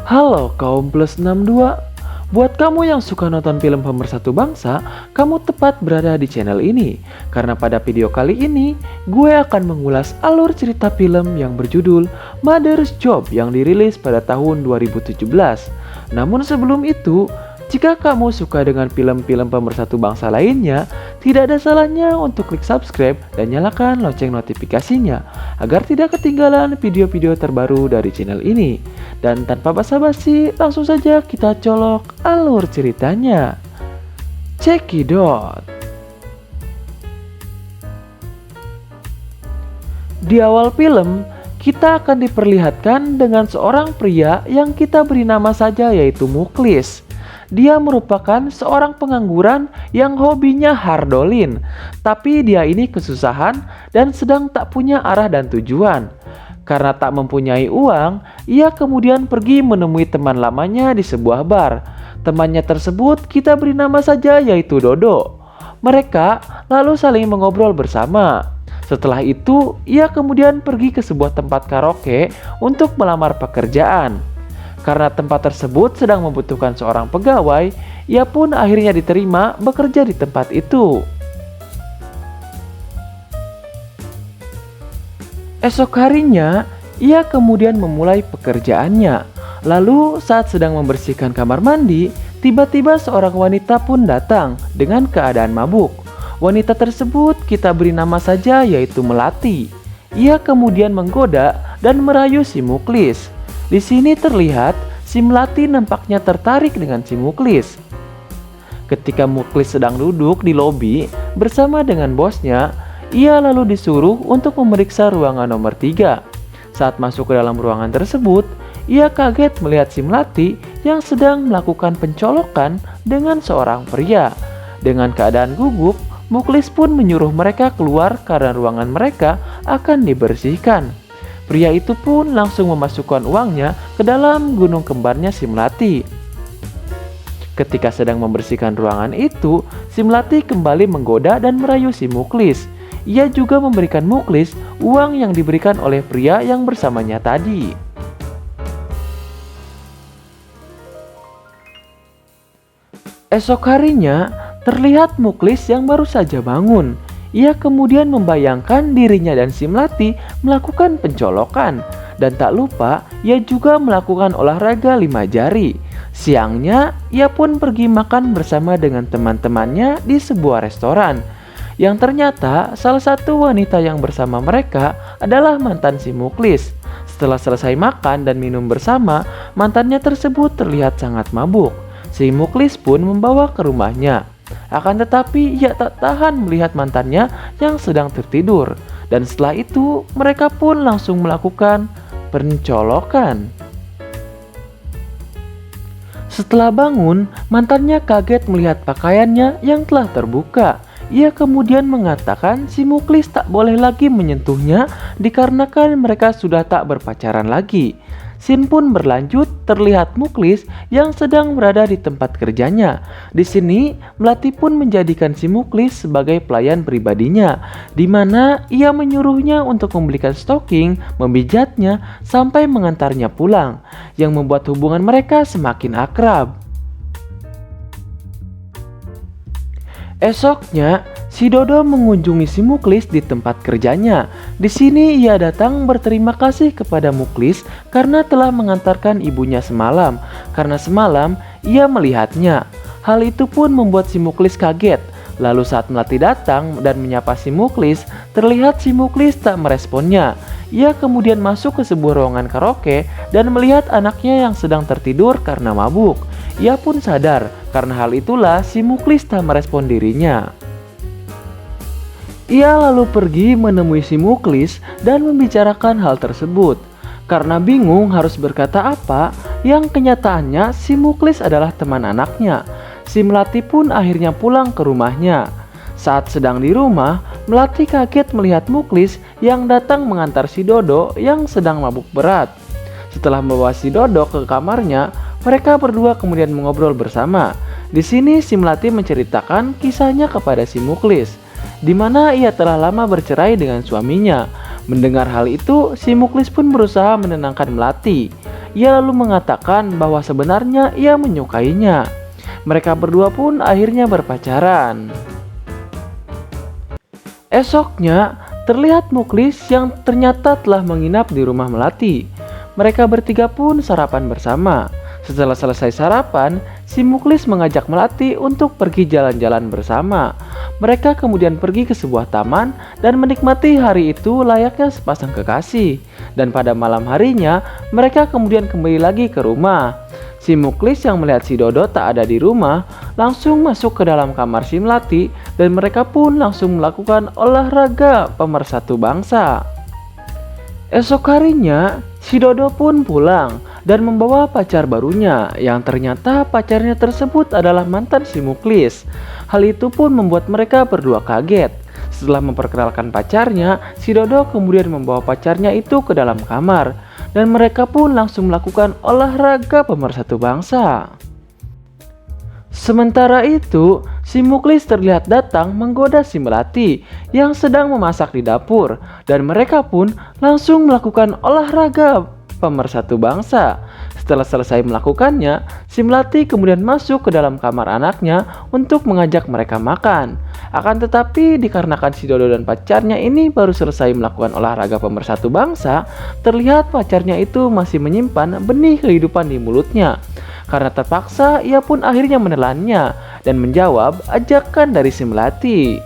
Halo kaum plus 62. Buat kamu yang suka nonton film Pemersatu Bangsa, kamu tepat berada di channel ini. Karena pada video kali ini, gue akan mengulas alur cerita film yang berjudul Mother's Job yang dirilis pada tahun 2017. Namun sebelum itu, jika kamu suka dengan film-film Pemersatu Bangsa lainnya, tidak ada salahnya untuk klik subscribe dan nyalakan lonceng notifikasinya agar tidak ketinggalan video-video terbaru dari channel ini. Dan tanpa basa-basi, langsung saja kita colok alur ceritanya. Cekidot. Di awal film, kita akan diperlihatkan dengan seorang pria yang kita beri nama saja yaitu Muklis. Dia merupakan seorang pengangguran yang hobinya hardolin, tapi dia ini kesusahan dan sedang tak punya arah dan tujuan. Karena tak mempunyai uang, ia kemudian pergi menemui teman lamanya di sebuah bar. Temannya tersebut kita beri nama saja yaitu Dodo. Mereka lalu saling mengobrol bersama. Setelah itu, ia kemudian pergi ke sebuah tempat karaoke untuk melamar pekerjaan. Karena tempat tersebut sedang membutuhkan seorang pegawai, ia pun akhirnya diterima bekerja di tempat itu. Esok harinya, ia kemudian memulai pekerjaannya. Lalu saat sedang membersihkan kamar mandi, tiba-tiba seorang wanita pun datang dengan keadaan mabuk. Wanita tersebut kita beri nama saja yaitu Melati. Ia kemudian menggoda dan merayu si Muklis. Di sini terlihat si Melati nampaknya tertarik dengan si Muklis. Ketika Muklis sedang duduk di lobi bersama dengan bosnya, ia lalu disuruh untuk memeriksa ruangan nomor 3. Saat masuk ke dalam ruangan tersebut, ia kaget melihat si Melati yang sedang melakukan pencolokan dengan seorang pria. Dengan keadaan gugup, Muklis pun menyuruh mereka keluar karena ruangan mereka akan dibersihkan. Pria itu pun langsung memasukkan uangnya ke dalam gunung kembarnya si Melati. Ketika sedang membersihkan ruangan itu, si Melati kembali menggoda dan merayu si Muklis. Ia juga memberikan Muklis uang yang diberikan oleh pria yang bersamanya tadi. Esok harinya, terlihat Muklis yang baru saja bangun. Ia kemudian membayangkan dirinya dan si Melati melakukan pencolokan. Dan tak lupa, ia juga melakukan olahraga 5 jari. Siangnya, ia pun pergi makan bersama dengan teman-temannya di sebuah restoran. Yang ternyata salah satu wanita yang bersama mereka adalah mantan si Muklis. Setelah selesai makan dan minum bersama, mantannya tersebut terlihat sangat mabuk. Si Muklis pun membawa ke rumahnya. Akan tetapi ia tak tahan melihat mantannya yang sedang tertidur. Dan setelah itu mereka pun langsung melakukan pencolokan. Setelah bangun, mantannya kaget melihat pakaiannya yang telah terbuka. Ia kemudian mengatakan si Muklis tak boleh lagi menyentuhnya dikarenakan mereka sudah tak berpacaran lagi. Scene pun berlanjut, terlihat Muklis yang sedang berada di tempat kerjanya. Di sini, Melati pun menjadikan si Muklis sebagai pelayan pribadinya, di mana ia menyuruhnya untuk membelikan stocking, memijatnya, sampai mengantarnya pulang, yang membuat hubungan mereka semakin akrab. Esoknya, si Dodo mengunjungi si Muklis di tempat kerjanya. Di sini ia datang berterima kasih kepada Muklis karena telah mengantarkan ibunya semalam. Karena semalam ia melihatnya. Hal itu pun membuat si Muklis kaget. Lalu saat Melati datang dan menyapa si Muklis, terlihat si Muklis tak meresponnya. Ia kemudian masuk ke sebuah ruangan karaoke dan melihat anaknya yang sedang tertidur karena mabuk. Ia pun sadar, karena hal itulah si Muklis tak merespon dirinya. Ia lalu pergi menemui si Muklis dan membicarakan hal tersebut. Karena bingung harus berkata apa, yang kenyataannya si Muklis adalah teman anaknya. Si Melati pun akhirnya pulang ke rumahnya. Saat sedang di rumah, Melati kaget melihat Muklis yang datang mengantar si Dodo yang sedang mabuk berat. Setelah membawa si Dodo ke kamarnya, mereka berdua kemudian mengobrol bersama. Di sini si Melati menceritakan kisahnya kepada si Muklis, di mana ia telah lama bercerai dengan suaminya. Mendengar hal itu, si Muklis pun berusaha menenangkan Melati. ia lalu mengatakan bahwa sebenarnya ia menyukainya. Mereka berdua pun akhirnya berpacaran. Esoknya, terlihat Muklis yang ternyata telah menginap di rumah Melati. Mereka bertiga pun sarapan bersama. Setelah selesai sarapan, si Muklis mengajak Melati untuk pergi jalan-jalan bersama. Mereka kemudian pergi ke sebuah taman dan menikmati hari itu layaknya sepasang kekasih. Dan pada malam harinya, mereka kemudian kembali lagi ke rumah. Si Muklis yang melihat si Dodo tak ada di rumah, langsung masuk ke dalam kamar si Melati dan mereka pun langsung melakukan olahraga pemersatu bangsa. Esok harinya, si Dodo pun pulang dan membawa pacar barunya yang ternyata pacarnya tersebut adalah mantan si Muklis. Hal itu pun membuat mereka berdua kaget. Setelah memperkenalkan pacarnya, si Dodo kemudian membawa pacarnya itu ke dalam kamar dan mereka pun langsung melakukan olahraga pemersatu bangsa. Sementara itu, si Muklis terlihat datang menggoda si Melati yang sedang memasak di dapur dan mereka pun langsung melakukan olahraga pemersatu bangsa. Setelah selesai melakukannya, si Melati kemudian masuk ke dalam kamar anaknya untuk mengajak mereka makan. Akan tetapi dikarenakan si Dodo dan pacarnya ini baru selesai melakukan olahraga pemersatu bangsa, terlihat pacarnya itu masih menyimpan benih kehidupan di mulutnya. Karena terpaksa, ia pun akhirnya menelannya dan menjawab ajakan dari si Melati.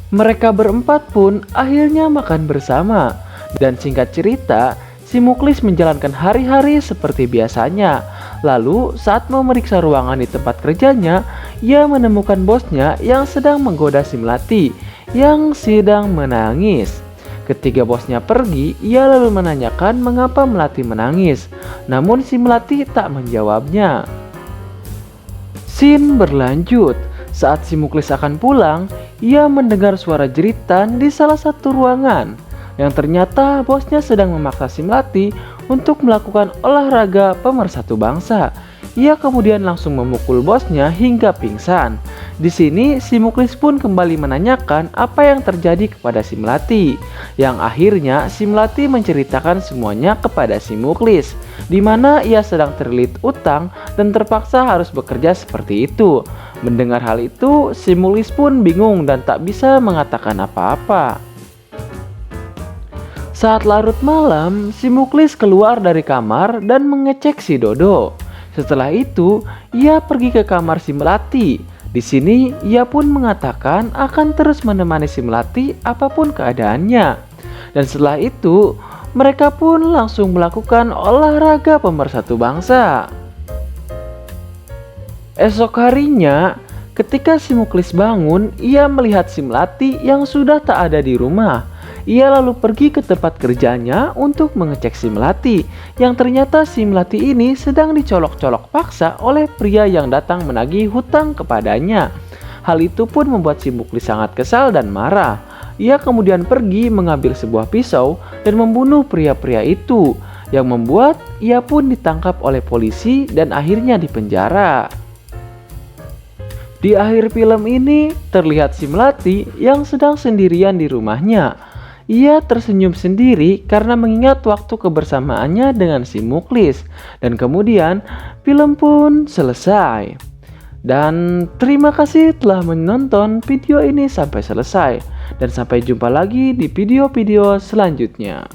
Mereka berempat pun akhirnya makan bersama. Dan singkat cerita, si Muklis menjalankan hari-hari seperti biasanya. Lalu saat memeriksa ruangan di tempat kerjanya, ia menemukan bosnya yang sedang menggoda si Melati yang sedang menangis. Ketika bosnya pergi, ia lalu menanyakan mengapa Melati menangis. Namun si Melati tak menjawabnya. Scene berlanjut. Saat si Muklis akan pulang, ia mendengar suara jeritan di salah satu ruangan. Yang ternyata bosnya sedang memaksa si Melati untuk melakukan olahraga pemersatu bangsa. Ia kemudian langsung memukul bosnya hingga pingsan. Di sini si Muklis pun kembali menanyakan apa yang terjadi kepada si Melati. Yang akhirnya si Melati menceritakan semuanya kepada si Muklis, di mana ia sedang terlilit utang dan terpaksa harus bekerja seperti itu. Mendengar hal itu, si Muklis pun bingung dan tak bisa mengatakan apa-apa. Saat larut malam, si Muklis keluar dari kamar dan mengecek si Dodo. Setelah itu, ia pergi ke kamar si Melati. Di sini, ia pun mengatakan akan terus menemani si Melati apapun keadaannya. Dan setelah itu, mereka pun langsung melakukan olahraga pemersatu bangsa. Esok harinya, ketika si Muklis bangun, ia melihat si Melati yang sudah tak ada di rumah. Ia lalu pergi ke tempat kerjanya untuk mengecek si Melati, yang ternyata si Melati ini sedang dicolok-colok paksa oleh pria yang datang menagih hutang kepadanya. Hal itu pun membuat si Muklis sangat kesal dan marah. Ia kemudian pergi mengambil sebuah pisau dan membunuh pria-pria itu, yang membuat ia pun ditangkap oleh polisi dan akhirnya dipenjara. Di akhir film ini terlihat si Melati yang sedang sendirian di rumahnya. Ia tersenyum sendiri karena mengingat waktu kebersamaannya dengan si Muklis. Dan kemudian film pun selesai. Dan terima kasih telah menonton video ini sampai selesai. Dan sampai jumpa lagi di video-video selanjutnya.